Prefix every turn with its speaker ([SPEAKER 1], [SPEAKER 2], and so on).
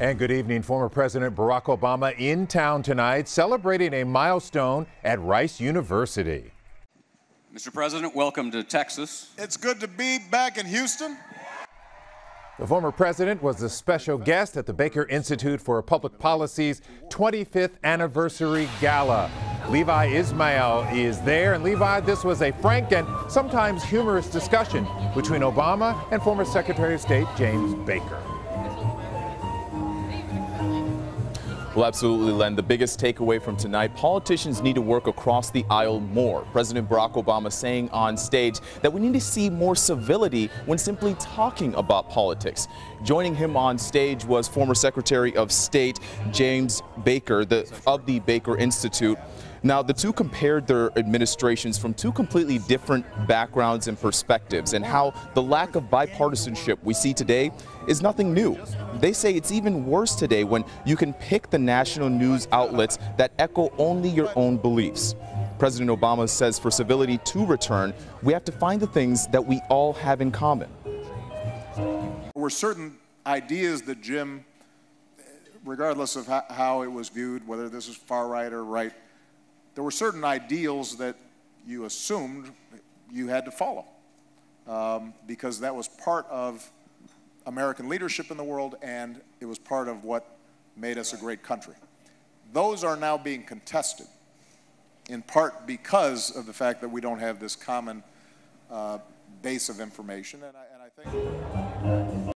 [SPEAKER 1] And good evening. Former President Barack Obama in town tonight celebrating a milestone at Rice University.
[SPEAKER 2] Mr. President, welcome to Texas.
[SPEAKER 3] It's good to be back in Houston.
[SPEAKER 1] The former president was a special guest at the Baker Institute for Public Policy's 25th anniversary gala. Levi Ismail is there. And Levi, this was a frank and sometimes humorous discussion between Obama and former Secretary of State James Baker.
[SPEAKER 4] Well, absolutely, Len. The biggest takeaway from tonight, politicians need to work across the aisle more. President Barack Obama saying on stage that we need to see more civility when simply talking about politics. Joining him on stage was former Secretary of State James Baker of the Baker Institute. Now, the two compared their administrations from two completely different backgrounds and perspectives, and how the lack of bipartisanship we see today is nothing new. They say it's even worse today when you can pick the national news outlets that echo only your own beliefs. President Obama says for civility to return, we have to find the things that we all have in common.
[SPEAKER 3] There were certain ideas that Jim, regardless of how it was viewed, whether this is far right or right, there were certain ideals that you assumed you had to follow because that was part of American leadership in the world, and it was part of what made us a great country. Those are now being contested, in part because of the fact that we don't have this common base of information. And I think